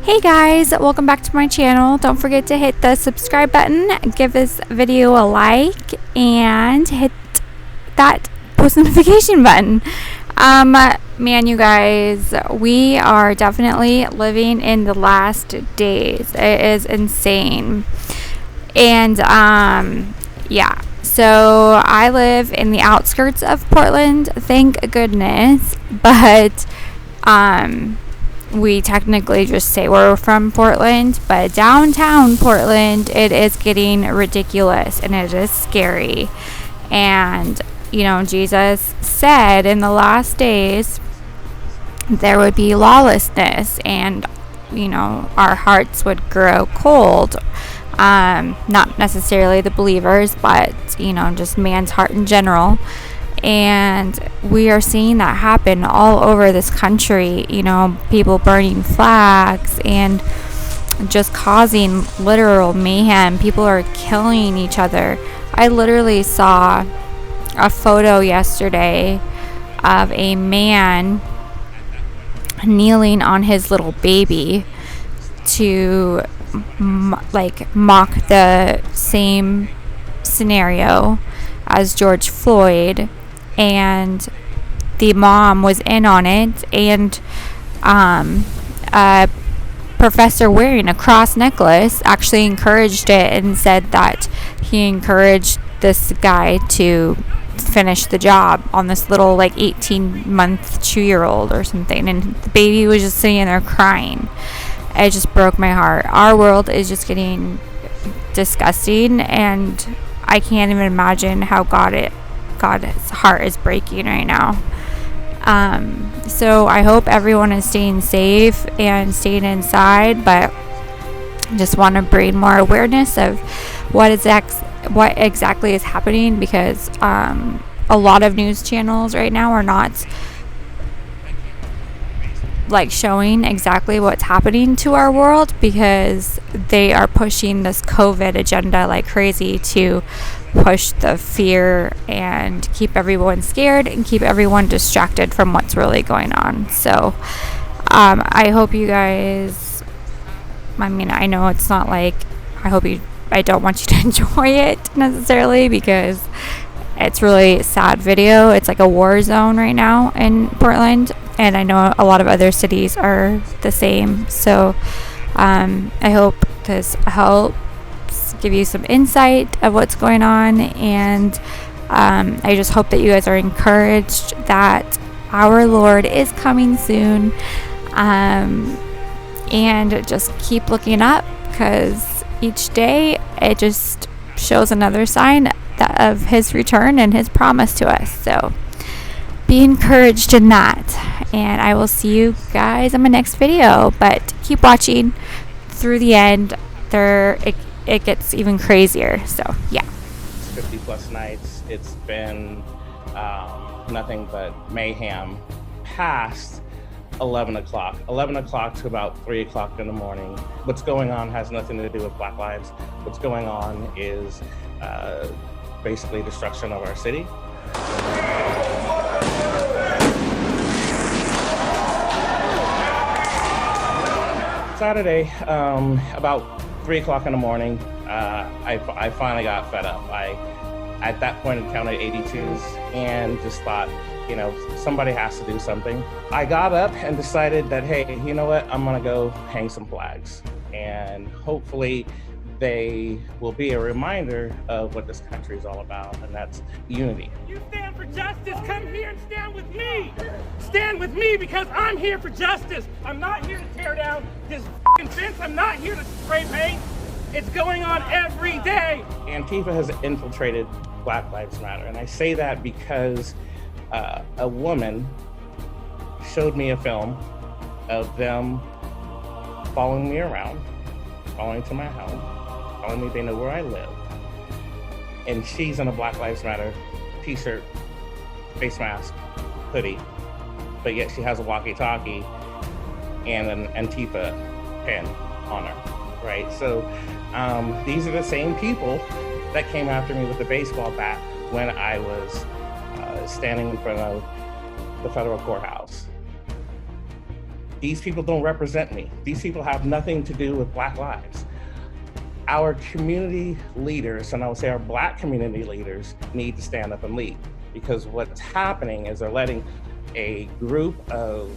Hey guys, welcome back to my channel. Don't forget to hit the subscribe button, give this video a like, and hit that post notification button. Man, you guys, we are definitely living in the last days. It is insane. And yeah, so I live in the outskirts of Portland, thank goodness, but we technically just say we're from Portland, but downtown Portland, it is getting ridiculous and it is scary. And Jesus said in the last days there would be lawlessness, and our hearts would grow cold. Not necessarily the believers, but just man's heart in general. And we are seeing that happen all over this country. People burning flags and just causing literal mayhem. People are killing each other. I literally saw a photo yesterday of a man kneeling on his little baby to mock the same scenario as George Floyd, and the mom was in on it, and a professor wearing a cross necklace actually encouraged it and said that he encouraged this guy to finish the job on this little 18-month 2-year-old or something, and the baby was just sitting there crying. It just broke my heart. Our world is just getting disgusting, and I can't even imagine how God's heart is breaking right now. So I hope everyone is staying safe and staying inside, but just want to bring more awareness of what exactly is happening, because a lot of news channels right now are not showing exactly what's happening to our world, because they are pushing this COVID agenda like crazy to push the fear and keep everyone scared and keep everyone distracted from what's really going on. So I hope you guys, I know it's not I don't want you to enjoy it necessarily, because it's really sad video. It's like a war zone right now in Portland, and I know a lot of other cities are the same. So I hope this helps give you some insight of what's going on, and I just hope that you guys are encouraged that our Lord is coming soon, and just keep looking up, because each day it just shows another sign of his return and his promise to us. So be encouraged in that, and I will see you guys in my next video. But keep watching through the end. It gets even crazier. So yeah, 50 plus nights. It's been nothing but mayhem past 11 o'clock to about 3 o'clock in the morning. What's going on has nothing to do with Black Lives. What's going on is basically destruction of our city. Saturday, about 3 o'clock in the morning, I finally got fed up. At that point, I counted 82s and just thought, somebody has to do something. I got up and decided that, hey, you know what? I'm gonna go hang some flags, and hopefully they will be a reminder of what this country is all about, and that's unity. You stand for justice, come here and stand with me. Stand with me, because I'm here for justice. I'm not here to tear down this f***ing fence. I'm not here to spray paint. It's going on every day. Antifa has infiltrated Black Lives Matter, and I say that because a woman showed me a film of them following me around, following to my home, telling me they know where I live, and she's in a Black Lives Matter t-shirt, face mask, hoodie, but yet she has a walkie-talkie and an Antifa pin on her, right? So these are the same people that came after me with the baseball bat when I was standing in front of the federal courthouse. These people don't represent me. These people have nothing to do with Black lives. Our community leaders, and I would say our Black community leaders, need to stand up and lead, because what's happening is they're letting a group of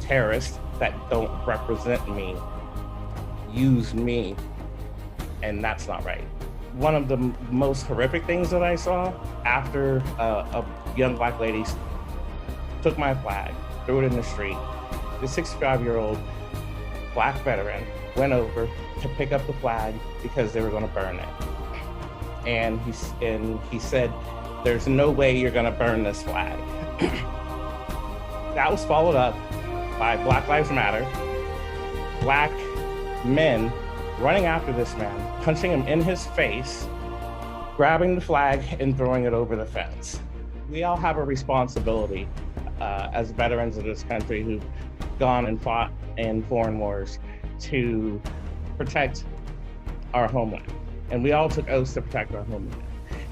terrorists that don't represent me use me, and that's not right. One of the most horrific things that I saw after a young Black lady took my flag, threw it in the street, the 65-year-old Black veteran went over to pick up the flag because they were going to burn it. And he said, "There's no way you're going to burn this flag." That was followed up by Black Lives Matter, Black men running after this man, punching him in his face, grabbing the flag and throwing it over the fence. We all have a responsibility as veterans of this country who've gone and fought in foreign wars to protect our homeland. And we all took oaths to protect our homeland.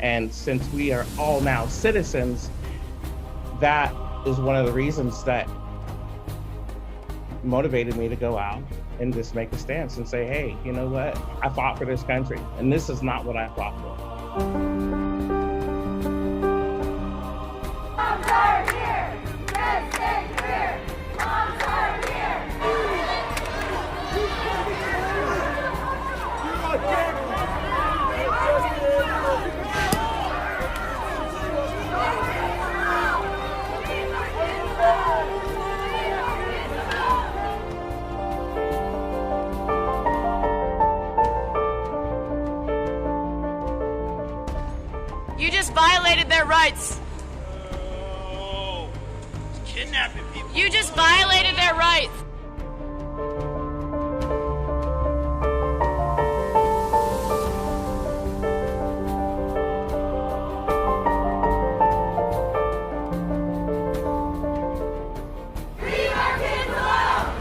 And since we are all now citizens, that is one of the reasons that motivated me to go out and just make a stance and say, hey, you know what? I fought for this country, and this is not what I fought for. Moms are here! Yes, and here! Moms are here! You just violated their rights. Oh, kidnapping people. You just violated their rights. Leave our kids alone!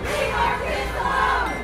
Leave our kids alone!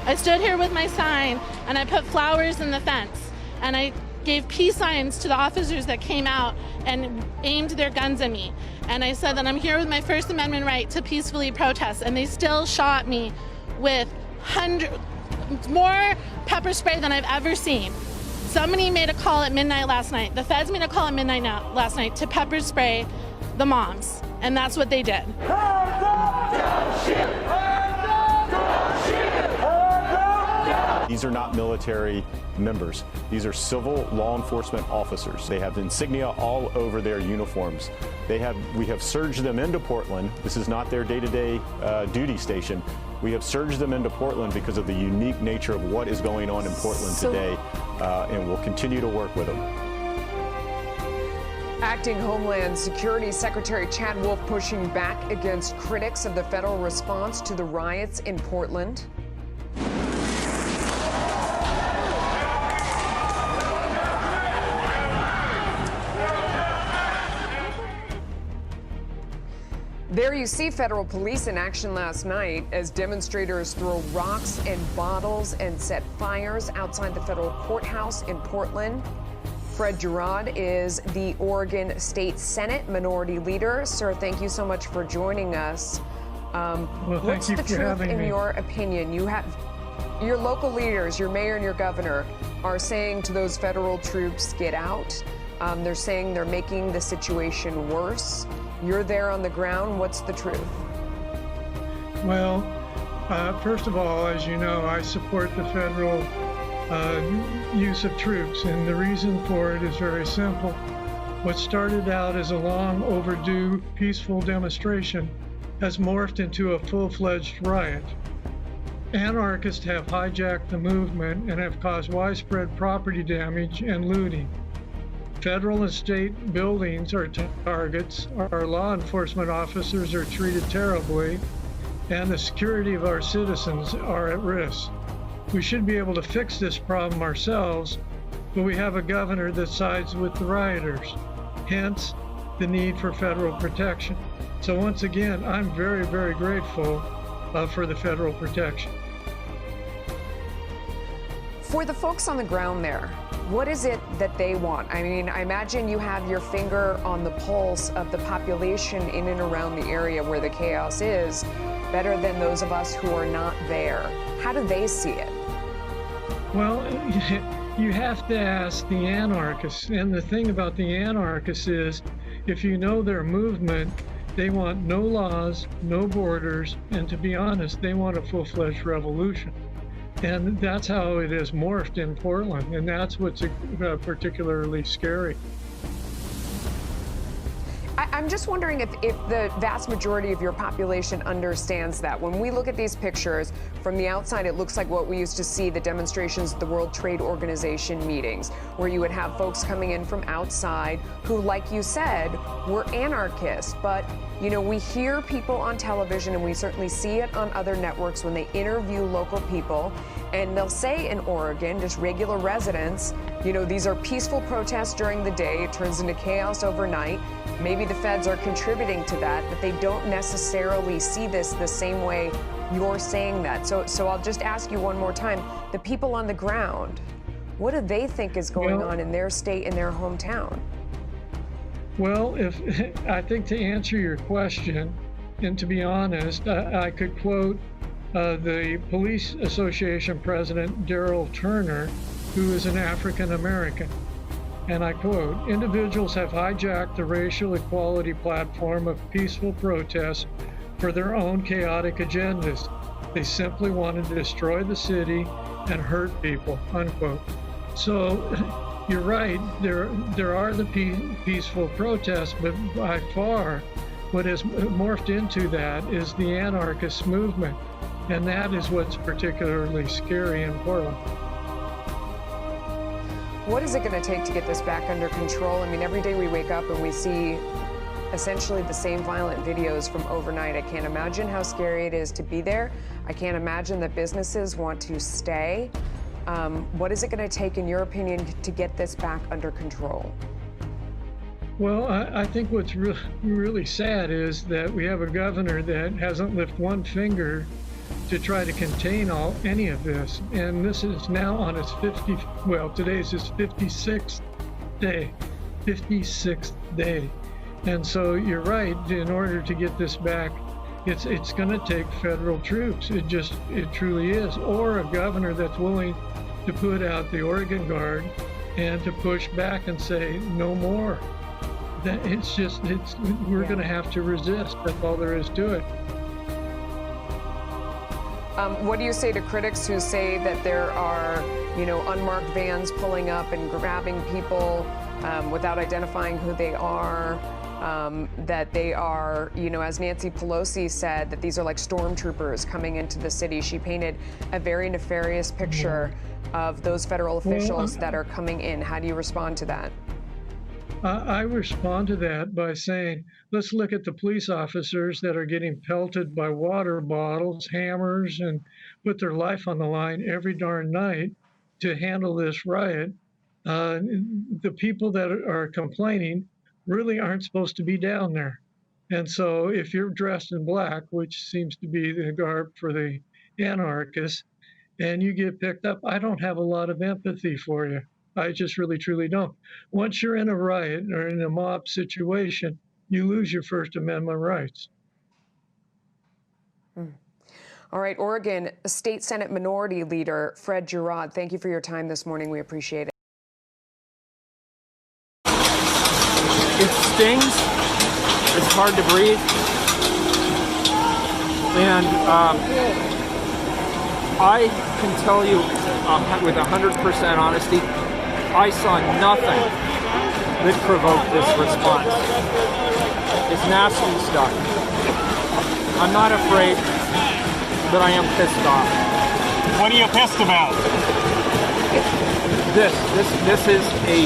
I stood here with my sign and I put flowers in the fence and I gave peace signs to the officers that came out and aimed their guns at me. And I said that I'm here with my First Amendment right to peacefully protest, and they still shot me with more pepper spray than I've ever seen. Somebody made a call at midnight last night. The feds made a call at midnight last night to pepper spray the moms, and that's what they did. These are not military members. These are civil law enforcement officers. They have insignia all over their uniforms. We have surged them into Portland. This is not their day-to-day duty station. We have surged them into Portland because of the unique nature of what is going on in Portland today, and we'll continue to work with them. Acting Homeland Security Secretary Chad Wolf pushing back against critics of the federal response to the riots in Portland. There you see federal police in action last night as demonstrators throw rocks and bottles and set fires outside the federal courthouse in Portland. Fred Girod is the Oregon State Senate Minority Leader. Sir, thank you so much for joining us. What's the truth in your opinion? You have your local leaders, your mayor and your governor, are saying to those federal troops, get out. They're saying they're making the situation worse. You're there on the ground. What's the truth? Well, first of all, as you know, I support the federal use of troops, and the reason for it is very simple. What started out as a long overdue peaceful demonstration has morphed into a full-fledged riot. Anarchists have hijacked the movement and have caused widespread property damage and looting. Federal and state buildings are targets, our law enforcement officers are treated terribly, and the security of our citizens are at risk. We should be able to fix this problem ourselves, but we have a governor that sides with the rioters, hence the need for federal protection. So once again, I'm very, very grateful for the federal protection. For the folks on the ground there, what is it that they want? I mean, I imagine you have your finger on the pulse of the population in and around the area where the chaos is, better than those of us who are not there. How do they see it? Well, you have to ask the anarchists. And the thing about the anarchists is, if you know their movement, they want no laws, no borders, and to be honest, they want a full-fledged revolution. And that's how it has morphed in Portland, and that's what's particularly scary. I'm just wondering if the vast majority of your population understands that. When we look at these pictures, from the outside, it looks like what we used to see, the demonstrations at the World Trade Organization meetings, where you would have folks coming in from outside who, like you said, were anarchists. But, you know, we hear people on television, and we certainly see it on other networks when they interview local people, and they'll say in Oregon, just regular residents, you know, these are peaceful protests during the day, it turns into chaos overnight. Maybe the feds are contributing to that, but they don't necessarily see this the same way you're saying that. So I'll just ask you one more time, the people on the ground, what do they think is going on in their state, in their hometown? Well, I think to answer your question, and to be honest, I could quote the Police Association President, Daryl Turner, who is an African American. And I quote, "Individuals have hijacked the racial equality platform of peaceful protests for their own chaotic agendas. They simply wanted to destroy the city and hurt people," unquote. So you're right, there are the peaceful protests, but by far what has morphed into that is the anarchist movement. And that is what's particularly scary in Portland. What is it going to take to get this back under control? I mean, every day we wake up and we see essentially the same violent videos from overnight. I can't imagine how scary it is to be there. I can't imagine that businesses want to stay. What is it going to take, in your opinion, to get this back under control? Well, I think what's really sad is that we have a governor that hasn't lifted one finger to try to contain any of this. And this is now on its today's his 56th day. And so you're right, in order to get this back, it's going to take federal troops. It truly is. Or a governor that's willing to put out the Oregon Guard and to push back and say, no more. We're going to have to resist. That's all there is to it. What do you say to critics who say that there are, you know, unmarked vans pulling up and grabbing people without identifying who they are, that they are, you know, as Nancy Pelosi said, that these are like stormtroopers coming into the city. She painted a very nefarious picture of those federal officials that are coming in. How do you respond to that? I respond to that by saying, let's look at the police officers that are getting pelted by water bottles, hammers, and put their life on the line every darn night to handle this riot. The people that are complaining really aren't supposed to be down there. And so if you're dressed in black, which seems to be the garb for the anarchists, and you get picked up, I don't have a lot of empathy for you. I just really, truly don't. Once you're in a riot or in a mob situation, you lose your First Amendment rights. All right, Oregon State Senate Minority Leader Fred Girod, thank you for your time this morning. We appreciate it. It stings. It's hard to breathe. And I can tell you with 100% honesty, I saw nothing that provoked this response. It's nasty stuff. I'm not afraid, but I am pissed off. What are you pissed about? This is a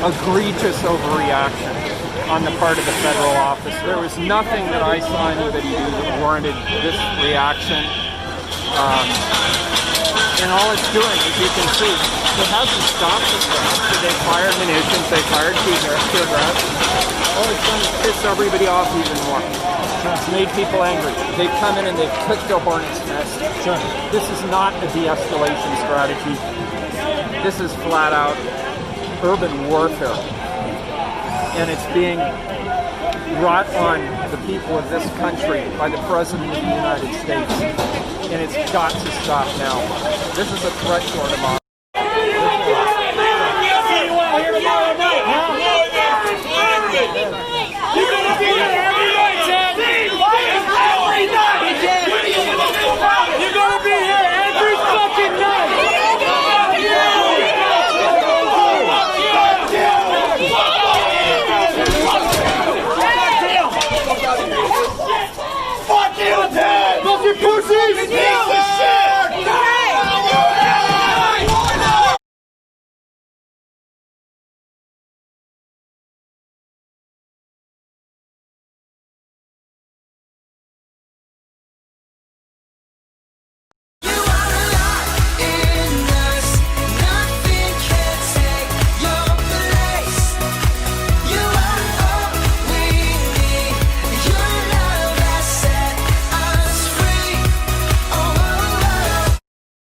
egregious overreaction on the part of the federal office. There was nothing that I saw anybody do that warranted this reaction. And all it's doing, as you can see, it hasn't stopped the crowd. So they fired munitions, they fired tear gas. All it's done is piss everybody off even more. It's made people angry. They've come in and they've kicked a hornet's nest. This is not a de-escalation strategy. This is flat out urban warfare. And it's being brought on the people of this country by the President of the United States. And it's got to stop now. This is a threat to our democracy. You're gonna be here every night, Chad! Every night! You're gonna be here every fucking night! Fuck you, Ted! Fucking pussy!